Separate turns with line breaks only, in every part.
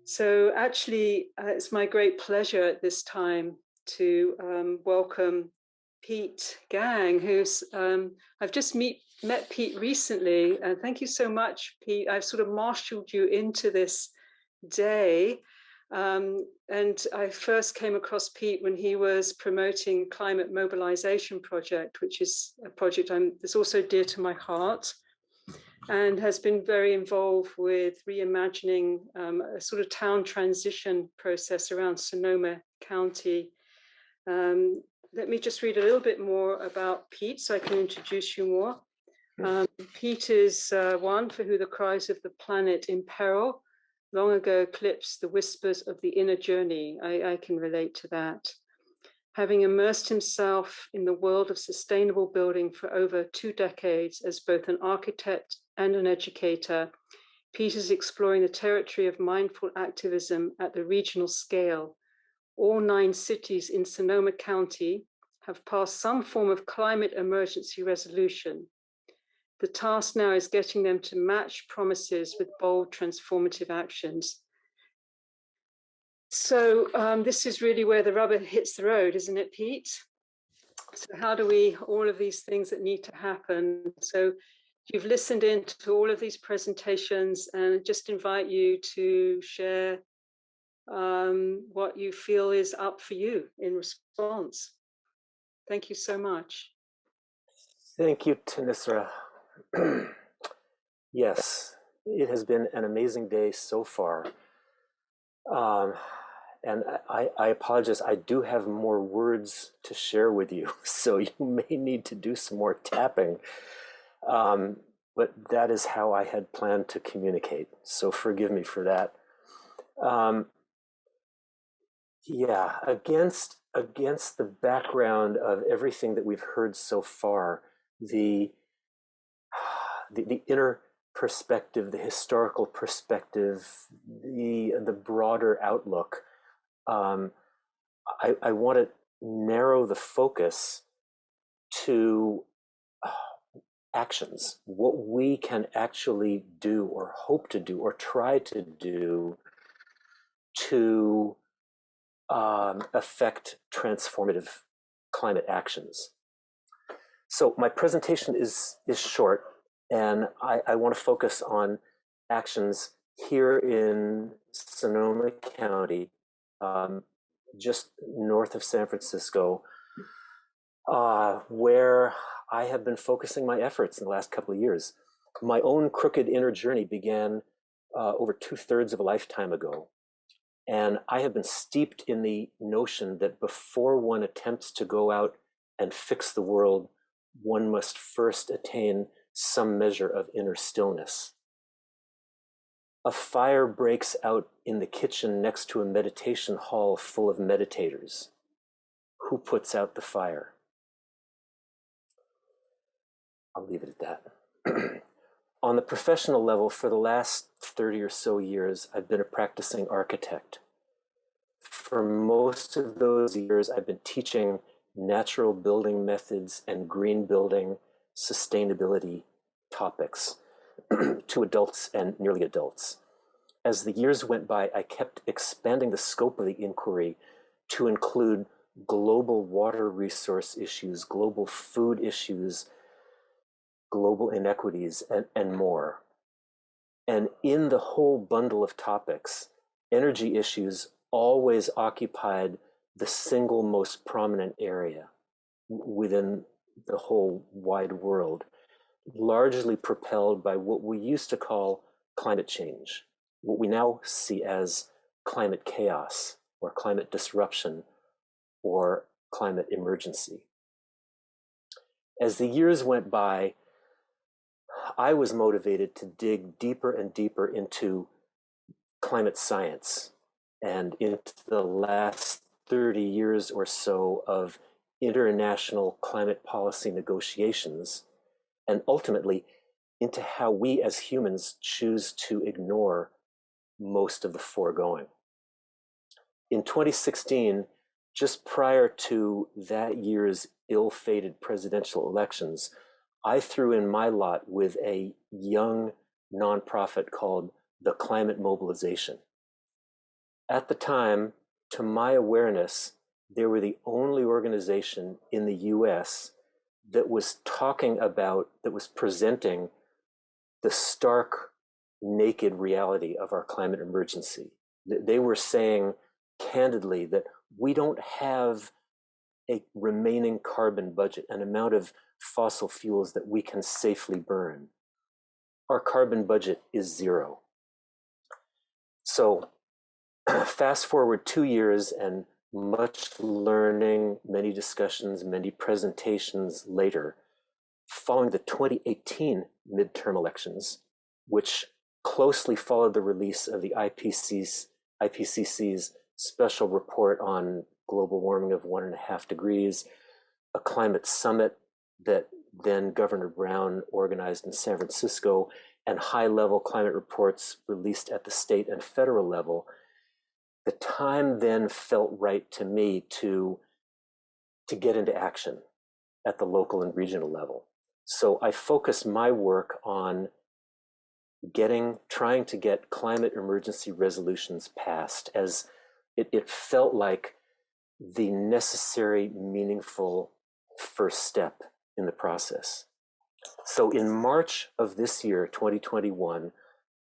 So actually, it's my great pleasure at this time to welcome Pete Gang, who's I've just met Pete recently. Thank you so much, Pete. I've sort of marshaled you into this day. And I first came across Pete when he was promoting Climate Mobilization Project, which is a project that's also dear to my heart, and has been very involved with reimagining a sort of town transition process around Sonoma County. Let me just read a little bit more about Pete so I can introduce you more. Pete is one for who the cries of the planet in peril long ago eclipsed the whispers of the inner journey. I can relate to that. Having immersed himself in the world of sustainable building for over 2 decades as both an architect and an educator, Pete is exploring the territory of mindful activism at the regional scale. All 9 cities in Sonoma County have passed some form of climate emergency resolution. The task now is getting them to match promises with bold transformative actions. So this is really where the rubber hits the road, isn't it, Pete? So how do we, all of these things that need to happen? So you've listened in to all of these presentations, and just invite you to share what you feel is up for you in response. Thank you so much.
Thank you, Tanisra. Yes, it has been an amazing day so far. And I apologize, I do have more words to share with you, so you may need to do some more tapping. But that is how I had planned to communicate, so forgive me for that. Yeah, against the background of everything that we've heard so far, the inner perspective, the historical perspective, the broader outlook, I want to narrow the focus to actions, what we can actually do or hope to do or try to do to affect transformative climate actions. So my presentation is short, and I want to focus on actions here in Sonoma County, just north of San Francisco, where I have been focusing my efforts in the last couple of years. My own crooked inner journey began over 2/3 of a lifetime ago. And I have been steeped in the notion that before one attempts to go out and fix the world, one must first attain some measure of inner stillness. A fire breaks out in the kitchen next to a meditation hall full of meditators. Who puts out the fire? I'll leave it at that. On the professional level, for the last 30 or so years, I've been a practicing architect. For most of those years, I've been teaching natural building methods and green building sustainability topics to adults and nearly adults. As the years went by, I kept expanding the scope of the inquiry to include global water resource issues, global food issues, global inequities, and more. And in the whole bundle of topics, energy issues always occupied the single most prominent area within the whole wide world, largely propelled by what we used to call climate change, what we now see as climate chaos or climate disruption or climate emergency. As the years went by, I was motivated to dig deeper and deeper into climate science and into the last 30 years or so of international climate policy negotiations, and ultimately into how we as humans choose to ignore most of the foregoing. In 2016, just prior to that year's ill-fated presidential elections, I threw in my lot with a young nonprofit called the Climate Mobilization. At the time, to my awareness, they were the only organization in the US that was talking about, that was presenting the stark, naked reality of our climate emergency. They were saying candidly that we don't have a remaining carbon budget, an amount of fossil fuels that we can safely burn. Our carbon budget is zero. So fast forward 2 years and much learning, many discussions, many presentations later, following the 2018 midterm elections, which closely followed the release of the IPCC's special report on global warming of 1.5 degrees, a climate summit that then Governor Brown organized in San Francisco, and high-level climate reports released at the state and federal level. The time then felt right to me to get into action at the local and regional level. So I focused my work on trying to get climate emergency resolutions passed, as it felt like the necessary, meaningful first step in the process. So in March of this year, 2021,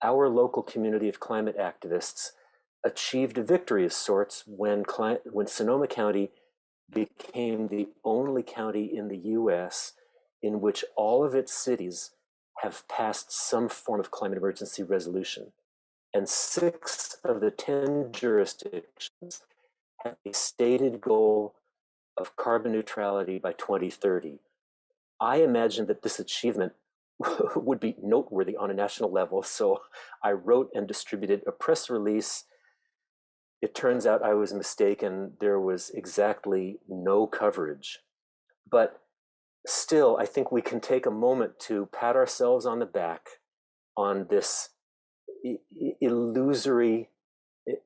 our local community of climate activists achieved a victory of sorts when Sonoma County became the only county in the US in which all of its cities have passed some form of climate emergency resolution. And 6 of the 10 jurisdictions have a stated goal of carbon neutrality by 2030. I imagine that this achievement would be noteworthy on a national level, so I wrote and distributed a press release. It turns out I was mistaken. There was exactly no coverage. But still, I think we can take a moment to pat ourselves on the back on this illusory,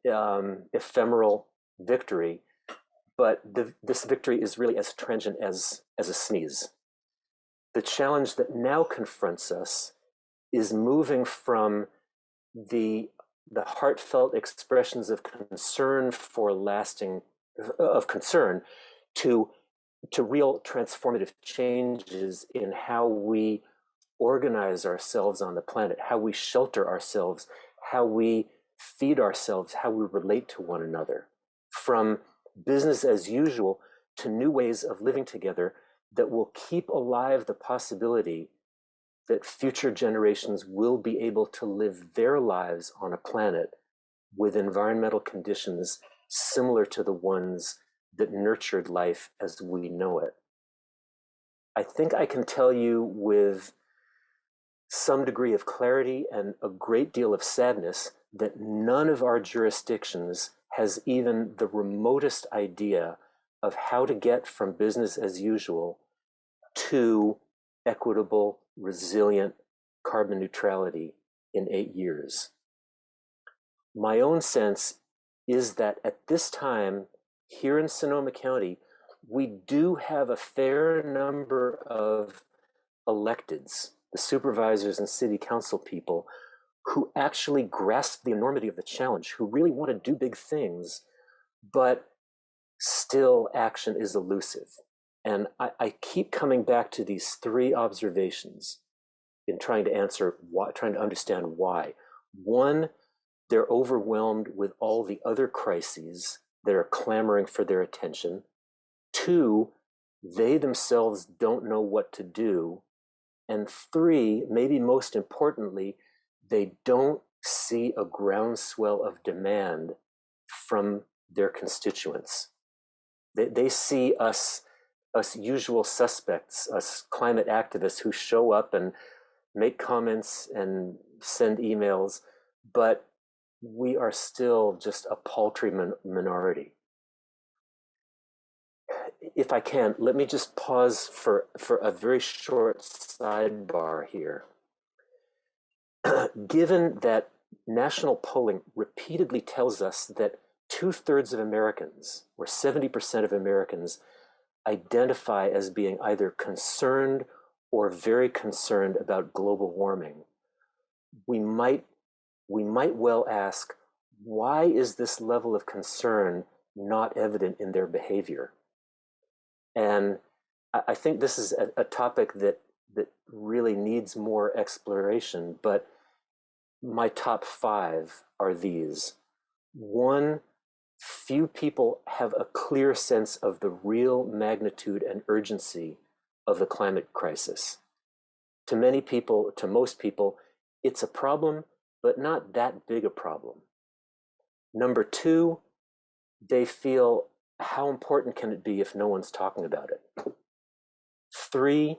ephemeral victory. But this victory is really as transient as a sneeze. The challenge that now confronts us is moving from the heartfelt expressions of concern to real transformative changes in how we organize ourselves on the planet, how we shelter ourselves, how we feed ourselves, how we relate to one another. From business as usual to new ways of living together that will keep alive the possibility that future generations will be able to live their lives on a planet with environmental conditions similar to the ones that nurtured life as we know it. I think I can tell you with some degree of clarity and a great deal of sadness that none of our jurisdictions has even the remotest idea of how to get from business as usual to equitable, resilient carbon neutrality in 8 years. My own sense is that at this time, here in Sonoma County, we do have a fair number of electeds, the supervisors and city council people, who actually grasp the enormity of the challenge, who really want to do big things, but still action is elusive. And I keep coming back to these 3 observations in trying to answer why, trying to understand why. One, they're overwhelmed with all the other crises that are clamoring for their attention. 2, they themselves don't know what to do. And 3, maybe most importantly, they don't see a groundswell of demand from their constituents. They see us usual suspects, us climate activists who show up and make comments and send emails, but we are still just a paltry minority. If I can, let me just pause for a very short sidebar here. Given that national polling repeatedly tells us that 2/3 of Americans, or 70% of Americans, identify as being either concerned or very concerned about global warming, we might well ask, why is this level of concern not evident in their behavior? And I think this is a topic that really needs more exploration, but my top 5 are these. 1, few people have a clear sense of the real magnitude and urgency of the climate crisis. To many people, to most people, it's a problem, but not that big a problem. Number 2, they feel, how important can it be if no one's talking about it? 3,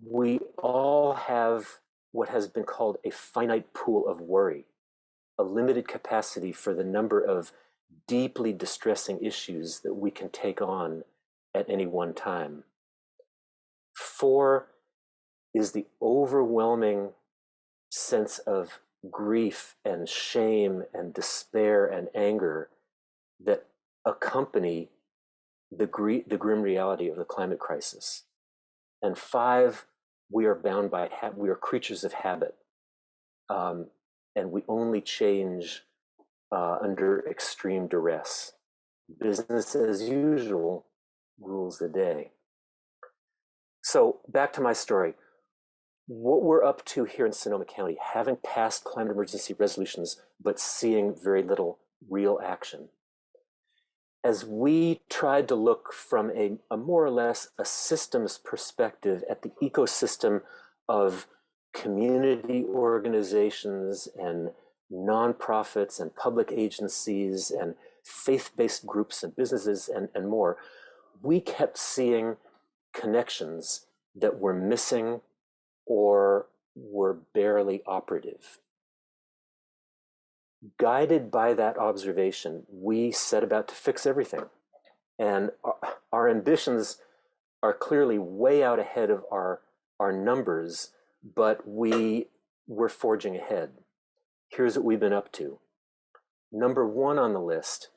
we all have what has been called a finite pool of worry, a limited capacity for the number of deeply distressing issues that we can take on at any one time. 4 is the overwhelming sense of grief and shame and despair and anger that accompany the grim reality of the climate crisis. And 5, we are bound by, we are creatures of habit. And we only change under extreme duress. Business as usual rules the day. So back to my story. What we're up to here in Sonoma County, having passed climate emergency resolutions, but seeing very little real action. As we tried to look from a more or less a systems perspective at the ecosystem of community organizations and nonprofits and public agencies and faith-based groups and businesses and more, we kept seeing connections that were missing or were barely operative. Guided by that observation, we set about to fix everything. And our ambitions are clearly way out ahead of our numbers, but we're forging ahead. Here's what we've been up to. Number 1 on the list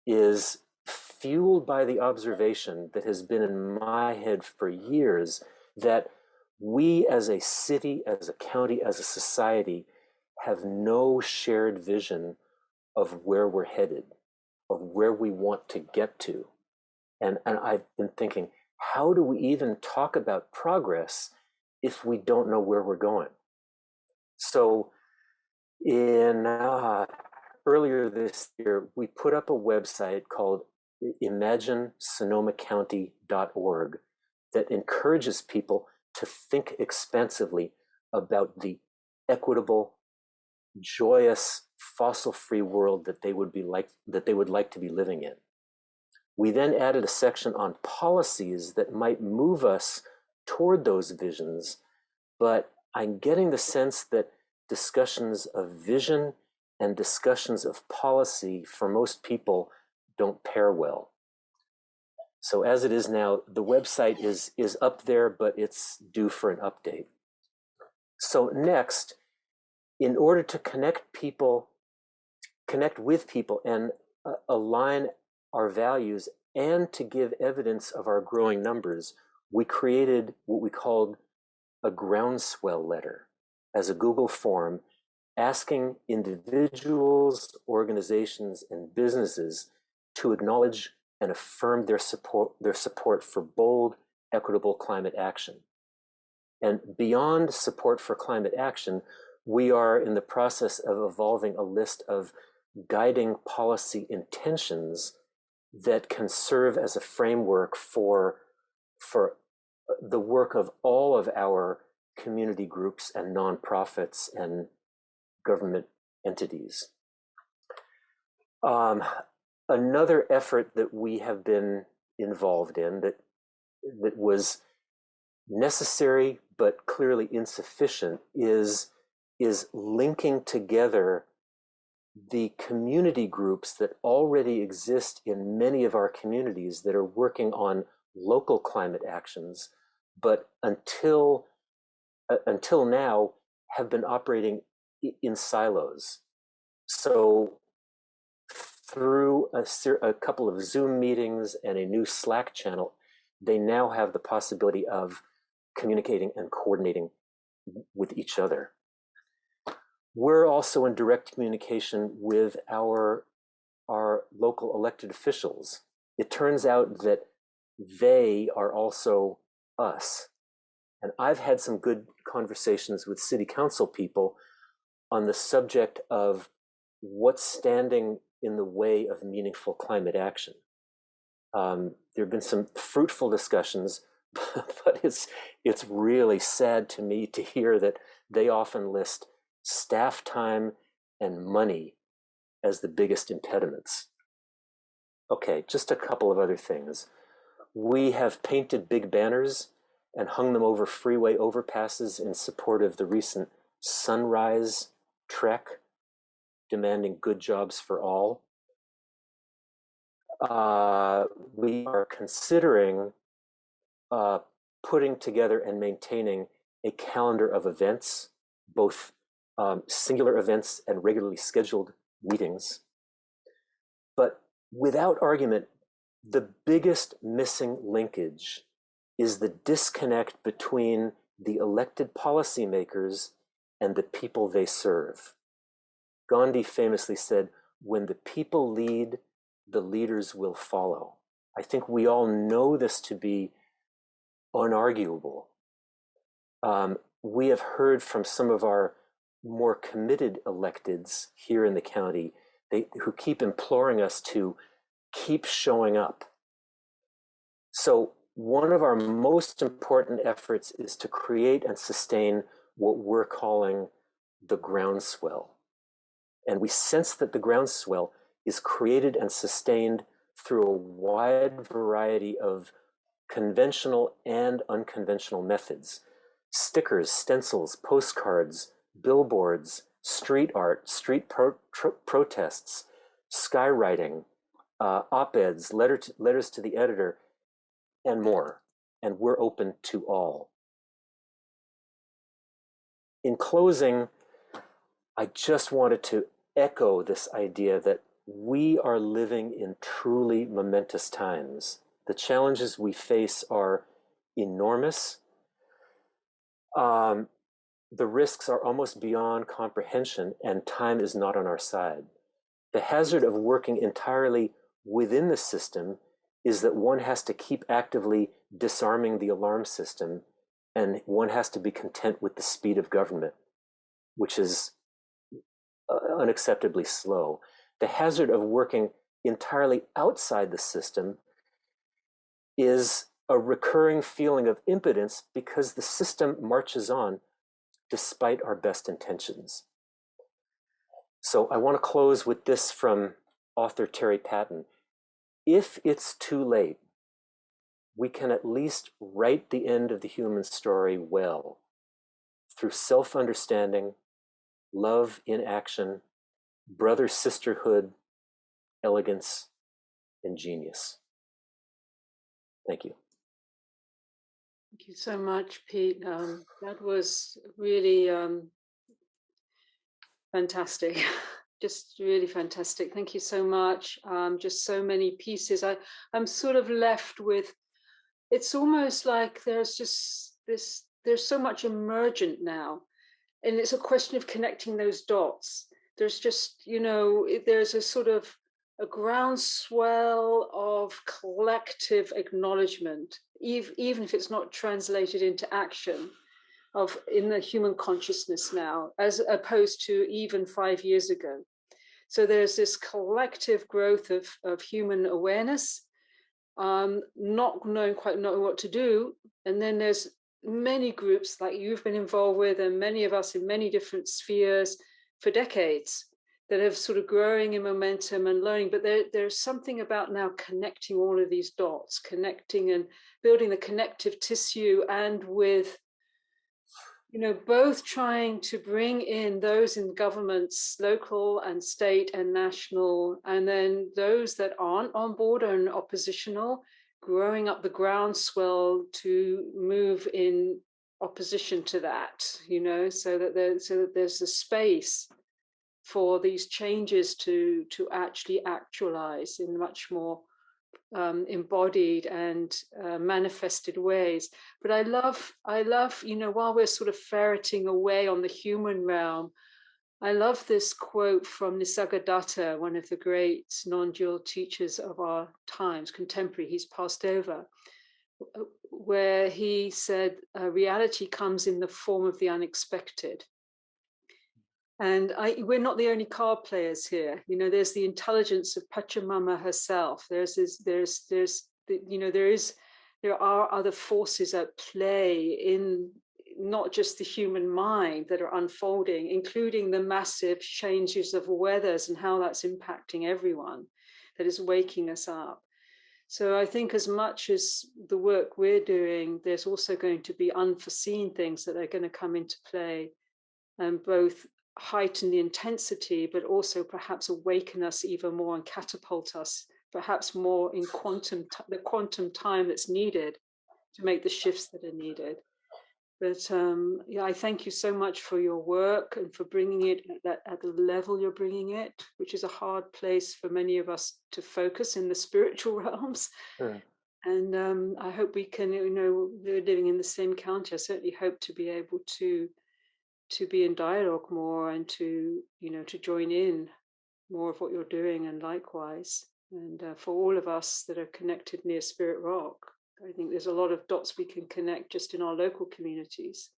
is fueled by the observation that has been in my head for years that we as a city, as a county, as a society have no shared vision of where we're headed, of where we want to get to. And I've been thinking, how do we even talk about progress if we don't know where we're going? So in earlier this year, we put up a website called imaginesonomacounty.org that encourages people to think expansively about the equitable, joyous, fossil-free world that they would like to be living in. We then added a section on policies that might move us toward those visions, but I'm getting the sense that discussions of vision and discussions of policy for most people don't pair well. So as it is now, the website is up there, but it's due for an update. So next, in order to connect with people and align our values and to give evidence of our growing numbers, we created what we called a groundswell letter as a Google form asking individuals, organizations, and businesses to acknowledge and affirm their support for bold, equitable climate action. And beyond support for climate action, we are in the process of evolving a list of guiding policy intentions that can serve as a framework for the work of all of our community groups and nonprofits and government entities. Another effort that we have been involved in that was necessary but clearly insufficient is linking together the community groups that already exist in many of our communities that are working on local climate actions, but until now have been operating in silos. So through a couple of Zoom meetings and a new Slack channel, they now have the possibility of communicating and coordinating with each other. we're also in direct communication with our local elected officials. It turns out that they are also us. And I've had some good conversations with city council people on the subject of what's standing in the way of meaningful climate action. There have been some fruitful discussions, but it's really sad to me to hear that they often list staff time and money as the biggest impediments. Okay, just a couple of other things. We have painted big banners and hung them over freeway overpasses in support of the recent Sunrise trek, demanding good jobs for all. We are considering putting together and maintaining a calendar of events, both singular events and regularly scheduled meetings. But without argument, the biggest missing linkage is the disconnect between the elected policymakers and the people they serve. Gandhi famously said, "When the people lead, the leaders will follow." I think we all know this to be unarguable. We have heard from some of our more committed electeds here in the county who keep imploring us to keep showing up. So one of our most important efforts is to create and sustain what we're calling the groundswell. And we sense that the groundswell is created and sustained through a wide variety of conventional and unconventional methods. Stickers, stencils, postcards, billboards, street art, street protests, skywriting, op-eds, letters to the editor, and more. And we're open to all. In closing, I just wanted to echo this idea that we are living in truly momentous times. The challenges we face are enormous. The risks are almost beyond comprehension, and time is not on our side. The hazard of working entirely within the system is that one has to keep actively disarming the alarm system, and one has to be content with the speed of government, which is unacceptably slow. The hazard of working entirely outside the system is a recurring feeling of impotence because the system marches on despite our best intentions. So I want to close with this from author Terry Patton. If it's too late, we can at least write the end of the human story well through self-understanding, love in action, brother-sisterhood, elegance, and genius. Thank you.
Thank you so much, Pete. That was really fantastic. Just really fantastic. Thank you so much. Just so many pieces. I'm sort of left with, it's almost like there's just this, there's so much emergent now. And it's a question of connecting those dots. There's just, there's a sort of a groundswell of collective acknowledgement, even if it's not translated into action, in the human consciousness now, as opposed to even 5 years ago. So there's this collective growth of human awareness, not quite knowing what to do. And then there's many groups like you've been involved with, and many of us in many different spheres for decades, that have sort of growing in momentum and learning. But there's something about now connecting all of these dots, connecting and building the connective tissue, and with, both trying to bring in those in governments, local and state and national, and then those that aren't on board and oppositional, growing up the groundswell to move in opposition to that, so that there's a space for these changes to actually actualize in much more embodied and manifested ways. But I love, while we're sort of ferreting away on the human realm, I love this quote from Nisargadatta, one of the great non-dual teachers of our times, contemporary. He's passed over, where he said, reality comes in the form of the unexpected. And we're not the only card players here. You know, there's the intelligence of Pachamama herself. There are other forces at play in not just the human mind that are unfolding, including the massive changes of weathers and how that's impacting everyone, that is waking us up. So I think as much as the work we're doing, there's also going to be unforeseen things that are going to come into play and both heighten the intensity, but also perhaps awaken us even more and catapult us perhaps more in the quantum time that's needed to make the shifts that are needed. But yeah, I thank you so much for your work and for bringing it at the level you're bringing it, which is a hard place for many of us to focus in the spiritual realms.
Sure.
And I hope we can, we're living in the same county. I certainly hope to be able to be in dialogue more and to join in more of what you're doing, and likewise. And for all of us that are connected near Spirit Rock, I think there's a lot of dots we can connect just in our local communities.